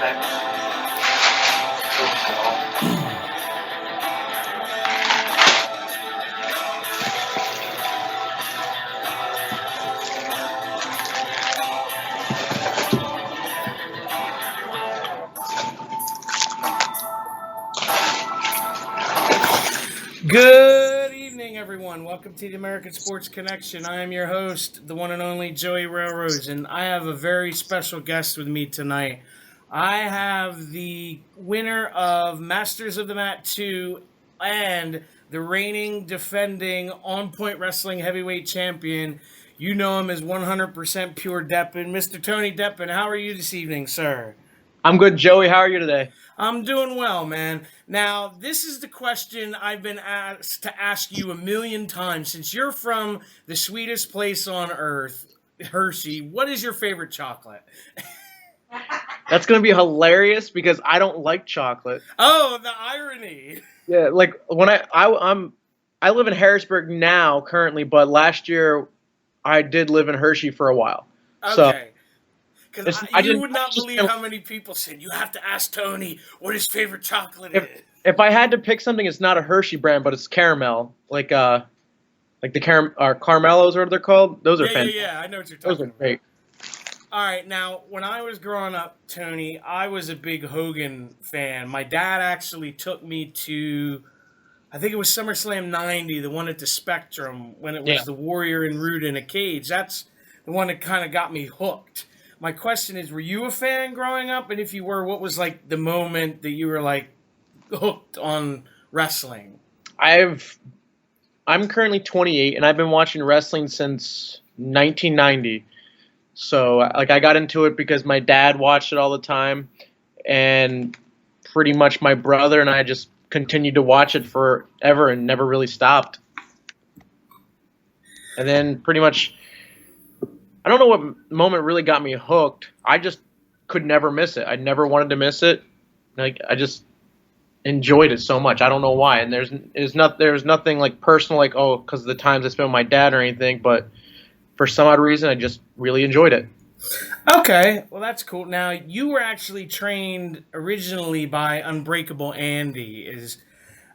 Good evening, everyone. Welcome to the American Sports Connection. I am your host, the one and only Joey Railroads, and I have a very special guest with me tonight. I have the winner of Masters of the Mat 2 and the reigning, defending, on-point wrestling heavyweight champion. You know him as 100% Pure Deppen. Mr. Tony Deppen, how are you this evening, sir? I'm good, Joey. How are you today? I'm doing well, man. Now, this is the question I've been asked to ask you a million times. Since you're from the sweetest place on earth, Hershey, what is your favorite chocolate? That's going to be hilarious because I don't like chocolate. Oh, the irony. Yeah, like when I live in Harrisburg now currently, but last year I did live in Hershey for a while. Okay. Because you would not believe how many people said, you have to ask Tony what his favorite chocolate is. If I had to pick something, it's not a Hershey brand, but it's caramel. Like the Caramellos, or what they're called. Those are fantastic. Yeah, I know what you're talking about. Those are great. All right, now, when I was growing up, Tony, I was a big Hogan fan. My dad actually took me to, I think it was SummerSlam 90, the one at the Spectrum, when it was the Warrior and Rude in a cage. That's the one that kind of got me hooked. My question is, were you a fan growing up? And if you were, what was like the moment that you were like hooked on wrestling? I'm currently 28, and I've been watching wrestling since 1990. So like I got into it because my dad watched it all the time, and pretty much my brother and I just continued to watch it forever and never really stopped. And then pretty much, I don't know what moment really got me hooked. I just could never miss it. I never wanted to miss it. Like I just enjoyed it so much. I don't know why. And there's nothing like personal, like because of the times I spent with my dad or anything. But for some odd reason, I just really enjoyed it. Okay, well that's cool. Now you were actually trained originally by Unbreakable Andy.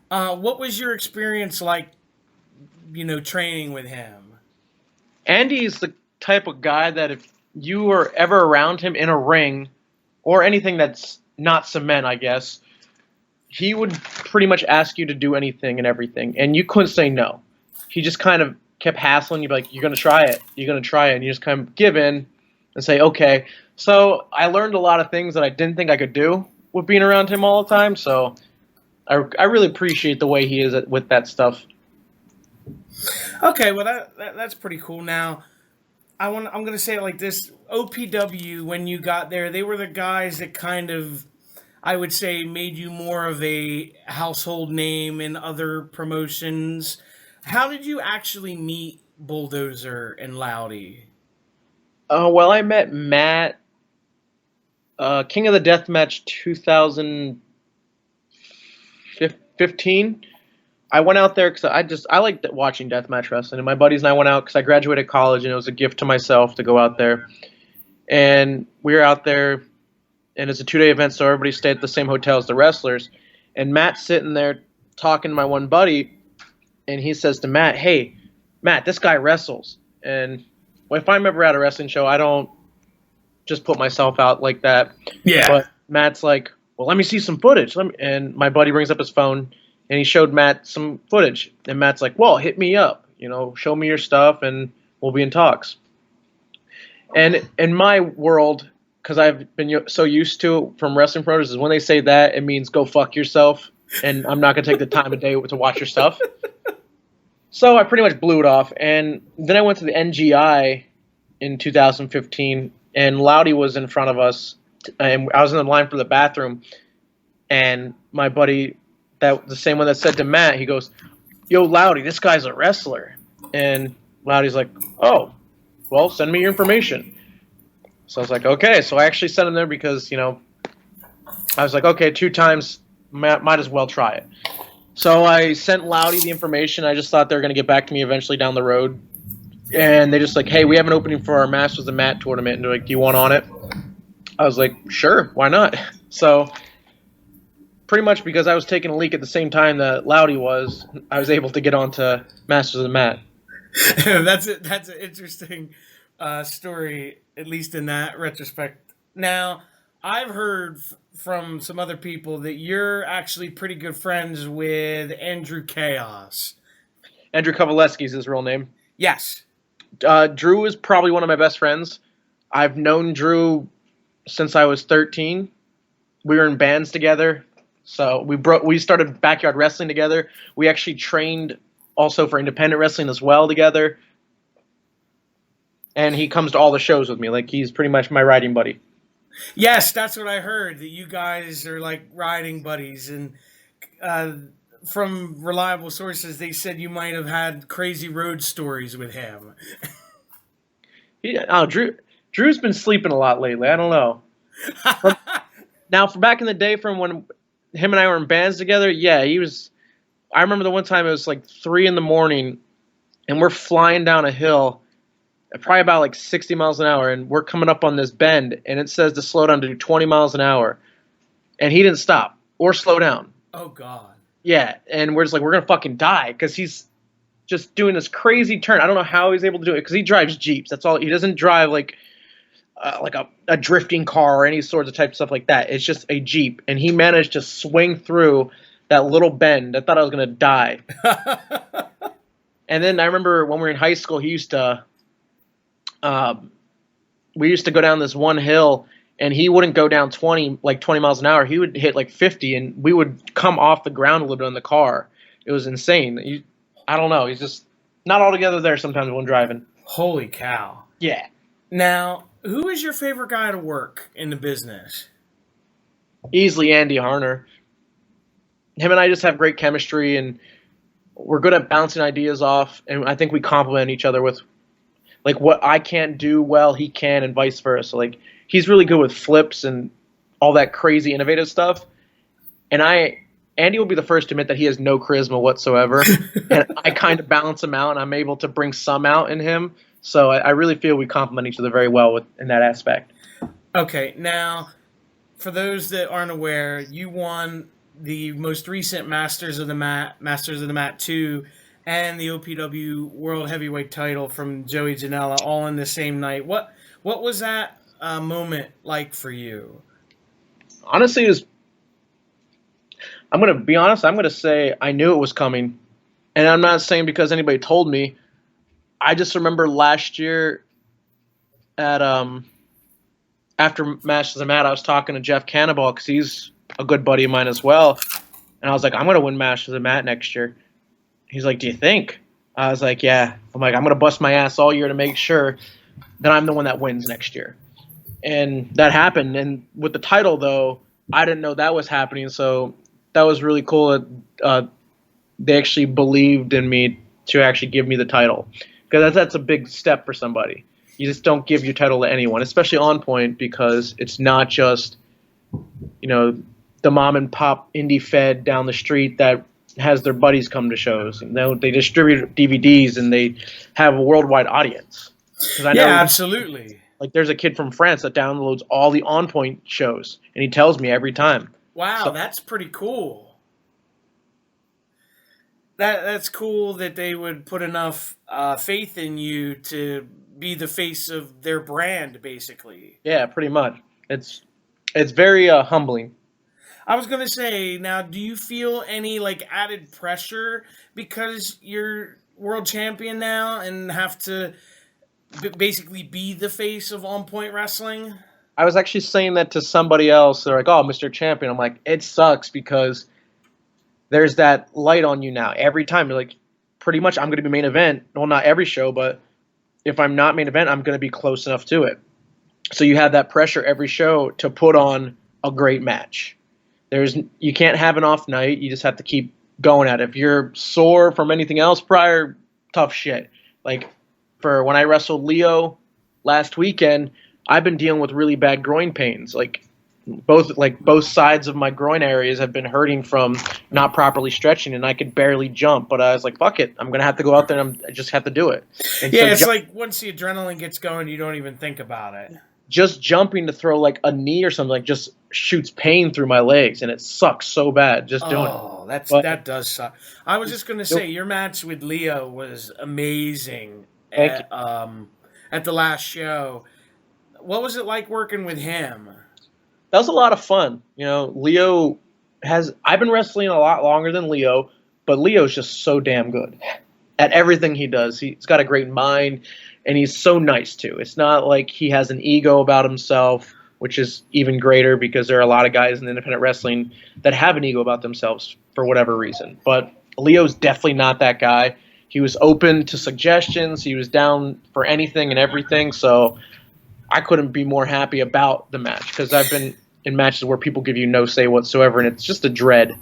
What was your experience like? Training with him. Andy is the type of guy that if you were ever around him in a ring or anything that's not cement, I guess, he would pretty much ask you to do anything and everything, and you couldn't say no. He just kind of kept hassling you, like, you're going to try it, and you just kind of give in and say, okay. So I learned a lot of things that I didn't think I could do with being around him all the time, so I really appreciate the way he is with that stuff. Okay, well that's pretty cool. Now, I'm going to say it like this. OPW, when you got there, they were the guys that kind of, I would say, made you more of a household name in other promotions. How did you actually meet Bulldozer and Loudy? Well, I met Matt, King of the Deathmatch 2015. I went out there because I liked watching deathmatch wrestling, and my buddies and I went out because I graduated college, and it was a gift to myself to go out there. And we were out there, and it's a 2-day event, so everybody stayed at the same hotel as the wrestlers. And Matt's sitting there talking to my one buddy, and he says to Matt, "Hey, Matt, this guy wrestles." And if I'm ever at a wrestling show, I don't just put myself out like that. Yeah. But Matt's like, "Well, let me see some footage." And my buddy brings up his phone, and he showed Matt some footage. And Matt's like, "Well, hit me up. Show me your stuff, and we'll be in talks." And in my world, because I've been so used to it from wrestling promoters, is when they say that, it means go fuck yourself, and I'm not going to take the time of day to watch your stuff. So I pretty much blew it off. And then I went to the NGI in 2015, and Loudy was in front of us, and I was in the line for the bathroom, and my buddy, the same one that said to Matt, he goes, "Yo, Loudy, this guy's a wrestler." And Loudy's like, "Oh, well, send me your information." So I was like, okay. So I actually sent him there because, I was like, okay, 2 times, might as well try it. So I sent Loudy the information. I just thought they were going to get back to me eventually down the road. And they just like, "Hey, we have an opening for our Masters of the Mat tournament. And they're like, do you want on it?" I was like, sure, why not? So pretty much because I was taking a leak at the same time that Loudy was, I was able to get onto Masters of the Mat. That's an interesting story, at least in that retrospect. Now, I've heard from some other people that you're actually pretty good friends with Andrew Chaos. Andrew Kovaleski is his real name. Yes. Drew is probably one of my best friends. I've known Drew since I was 13. We were in bands together. So we started backyard wrestling together. We actually trained also for independent wrestling as well together. And he comes to all the shows with me. Like, he's pretty much my riding buddy. Yes, that's what I heard, that you guys are like riding buddies. And from reliable sources, they said you might have had crazy road stories with him. Drew's been sleeping a lot lately. I don't know. Now, from back in the day, from when him and I were in bands together, yeah, he was. I remember the one time it was like 3 a.m, and we're flying down a hill, probably about like 60 miles an hour, and we're coming up on this bend, and it says to slow down to 20 miles an hour, and he didn't stop or slow down. Oh God. Yeah, and we're just like, we're gonna fucking die because he's just doing this crazy turn. I don't know how he's able to do it because he drives Jeeps. That's all. He doesn't drive like a drifting car or any sorts of type of stuff like that. It's just a Jeep, and he managed to swing through that little bend. I thought I was gonna die. And then I remember when we were in high school, we used to go down this one hill, and he wouldn't go down 20 miles an hour. He would hit like 50, and we would come off the ground a little bit in the car. It was insane. I don't know. He's just not altogether there sometimes when driving. Holy cow. Yeah. Now, who is your favorite guy to work in the business? Easily Andy Harner. Him and I just have great chemistry, and we're good at bouncing ideas off, and I think we complement each other with, like, what I can't do well, he can, and vice versa. Like, he's really good with flips and all that crazy innovative stuff, and Andy will be the first to admit that he has no charisma whatsoever, and I kind of balance him out, and I'm able to bring some out in him. So I really feel we complement each other very well in that aspect. Okay, now, for those that aren't aware, you won the most recent Masters of the Mat 2, and the OPW World Heavyweight title from Joey Janela all in the same night. What was that moment like for you? Honestly, I'm going to be honest, I'm going to say I knew it was coming. And I'm not saying because anybody told me. I just remember last year at after Masters of the Mat, I was talking to Jeff Cannibal because he's a good buddy of mine as well. And I was like, I'm going to win Masters of the Mat next year. He's like, do you think? I was like, yeah. I'm like, I'm going to bust my ass all year to make sure that I'm the one that wins next year. And that happened. And with the title, though, I didn't know that was happening. So that was really cool that they actually believed in me to actually give me the title. Because that's a big step for somebody. You just don't give your title to anyone, especially On Point, because it's not just, the mom and pop indie fed down the street that has their buddies come to shows. They distribute DVDs and they have a worldwide audience. Yeah, absolutely. Like, there's a kid from France that downloads all the On Point shows, and he tells me every time. Wow, that's pretty cool. That's cool that they would put enough faith in you to be the face of their brand, basically. Yeah, pretty much. It's very humbling. I was going to say, now, do you feel any, added pressure because you're world champion now and have to basically be the face of On Point Wrestling? I was actually saying that to somebody else. They're like, oh, Mr. Champion. I'm like, it sucks because there's that light on you now. Every time, you're like, pretty much I'm going to be main event. Well, not every show, but if I'm not main event, I'm going to be close enough to it. So you have that pressure every show to put on a great match. You can't have an off night. You just have to keep going at it. If you're sore from anything else prior, tough shit. Like, for when I wrestled Leo last weekend, I've been dealing with really bad groin pains. Both sides of my groin areas have been hurting from not properly stretching, and I could barely jump. But I was like, fuck it, I'm gonna have to go out there and I just have to do it. And yeah, so it's like once the adrenaline gets going, you don't even think about it. just jumping to throw like a knee or something like just shoots pain through my legs, and it sucks so bad just doing it. Oh, But that does suck. I was just gonna say nope, your match with Leo was amazing thank you. at the last show. What was it like working with him? That was a lot of fun. Leo has. I've been wrestling a lot longer than Leo, but Leo's just so damn good at everything he does. He's got a great mind, and he's so nice too. It's not like he has an ego about himself, which is even greater because there are a lot of guys in independent wrestling that have an ego about themselves for whatever reason. But Leo's definitely not that guy. He was open to suggestions. He was down for anything and everything. So I couldn't be more happy about the match because I've been in matches where people give you no say whatsoever, and it's just a dread.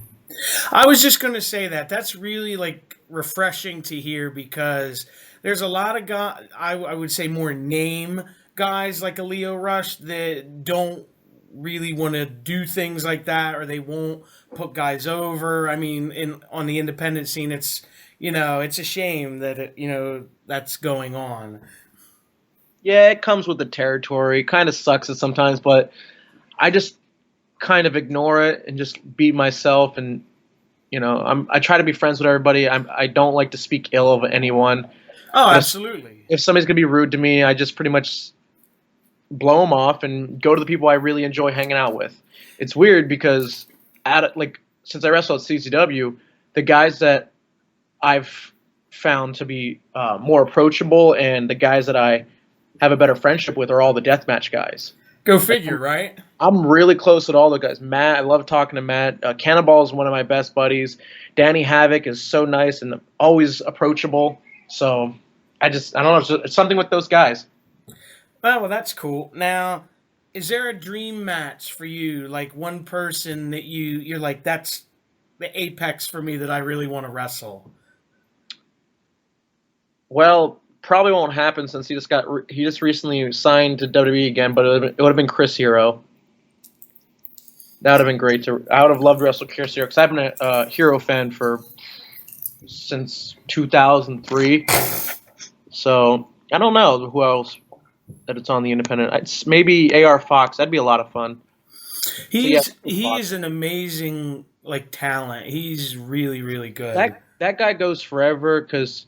I was just gonna say that. That's really like refreshing to hear because there's a lot of guys. I would say more name guys like a Leo Rush that don't really want to do things like that, or they won't put guys over. I mean, in on the independent scene, it's a shame that that's going on. Yeah, it comes with the territory. Kind of sucks it sometimes, but I just kind of ignore it and just be myself. And I try to be friends with everybody. I don't like to speak ill of anyone. Oh, But absolutely. if somebody's gonna be rude to me, I just pretty much blow them off and go to the people I really enjoy hanging out with. It's weird because since I wrestled at CCW, the guys that I've found to be more approachable and the guys that I have a better friendship with are all the deathmatch guys. Go Like, figure, right? I'm really close with all the guys. Matt, I love talking to Matt. Cannonball is one of my best buddies. Danny Havoc is so nice and always approachable. So I don't know. It's something with those guys. Oh, well, that's cool. Now, is there a dream match for you? Like one person that you're like, that's the apex for me that I really want to wrestle. Well, probably won't happen since he just recently signed to WWE again. But it would have been Chris Hero. That would have been great. I would have loved to wrestle Chris Hero because I've been a Hero fan since 2003. So I don't know who else that it's on the independent. It's maybe AR Fox. That'd be a lot of fun. So yeah, He Fox. is an amazing like talent. He's really really good. That guy goes forever because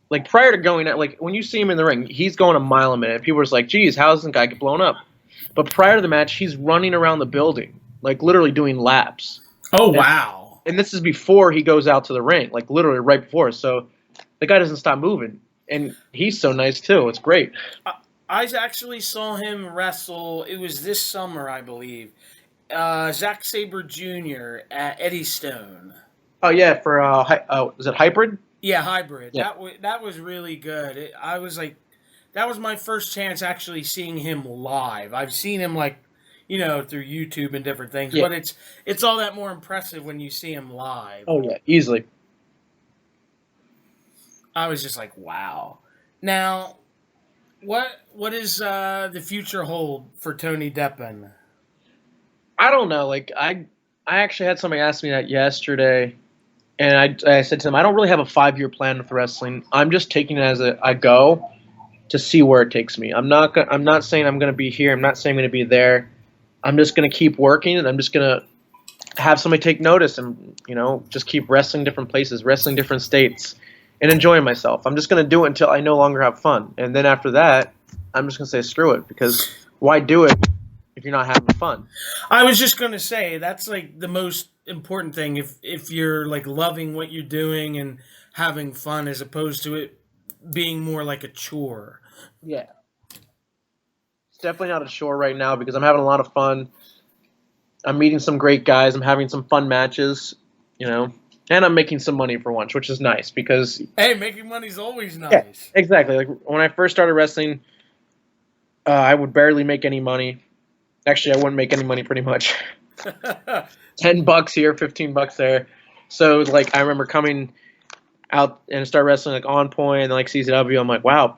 like prior to going out, like when you see him in the ring, he's going a mile a minute. People are just like, "Geez, how does this guy get blown up?" But prior to the match, he's running around the building, like literally doing laps. Oh And, wow. and this is before he goes out to the ring, like literally right before. So the guy doesn't stop moving, and he's so nice too. It's great. I actually saw him wrestle. It was this summer, I believe. Zack Sabre Jr. at Eddie Stone. Oh yeah, for is it Hybrid? Yeah, hybrid. Yeah. That was really good. I was like, that was my first chance actually seeing him live. I've seen him like, through YouTube and different things, Yeah. but it's all that more impressive when you see him live. Oh yeah, easily. I was just like, wow. Now, what is the future hold for Tony Deppen? I don't know. Like I actually had somebody ask me that yesterday, and I said to them, I don't really have a 5-year plan with wrestling. I'm just taking it as I go to see where it takes me. I'm not saying I'm going to be here. I'm not saying I'm going to be there. I'm just going to keep working, and I'm just going to have somebody take notice, and just keep wrestling different places, wrestling different states, and enjoying myself. I'm just going to do it until I no longer have fun, and then after that, I'm just going to say screw it because why do it if you're not having fun? I was just gonna say that's like the most important thing. If you're like loving what you're doing and having fun, as opposed to it being more like a chore. Yeah. It's definitely not a chore right now because I'm having a lot of fun. I'm meeting some great guys. I'm having some fun matches, and I'm making some money for once, which is nice because Hey, making money's always yeah, nice. exactly. Like when I first started wrestling, I would barely make any money. Actually, I wouldn't make any money pretty much. $10 here, $15 there. So like I remember coming out and start wrestling like On Point and like CZW. I'm like, wow,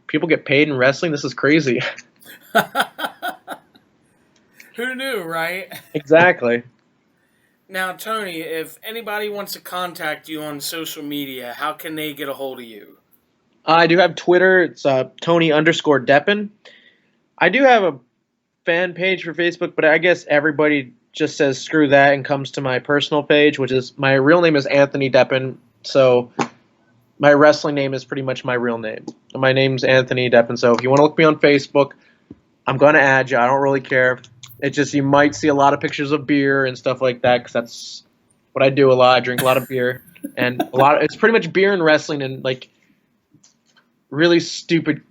people get paid in wrestling. This is crazy. Who knew, right? Exactly. Now, Tony, if anybody wants to contact you on social media, how can they get a hold of you? I do have Twitter. It's Tony _Deppen. I do have a fan page for Facebook, but I guess everybody just says screw that and comes to my personal page, which is my real name is Anthony Deppen. So my wrestling name is pretty much my real name. My name's Anthony Deppen. So if you want to look me on Facebook, I'm gonna add you. I don't really care. It's just you might see a lot of pictures of beer and stuff like that because that's what I do a lot. I drink a lot of beer and a lot. It's pretty much beer and wrestling and like really stupid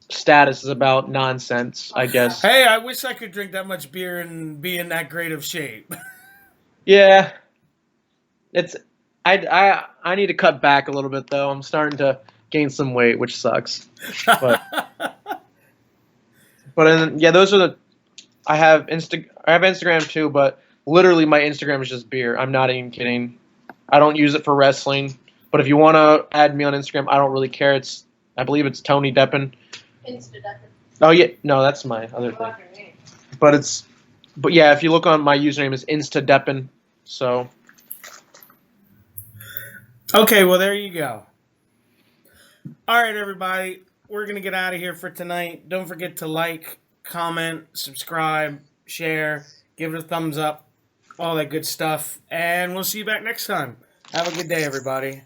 status is about nonsense, I guess. Hey, I wish I could drink that much beer and be in that great of shape. Yeah, it's I need to cut back a little bit though. I'm starting to gain some weight, which sucks. But yeah, those are the I have Instagram too, but literally my Instagram is just beer. I'm not even kidding. I don't use it for wrestling, but if you want to add me on Instagram, I don't really care. I believe it's Tony Deppen. Insta Deppen. Oh yeah, no, that's my other thing. But yeah, if you look on my username is Insta Deppen. So Okay, well, there you go. All right, everybody. We're going to get out of here for tonight. Don't forget to like, comment, subscribe, share, give it a thumbs up, all that good stuff. And we'll see you back next time. Have a good day, everybody.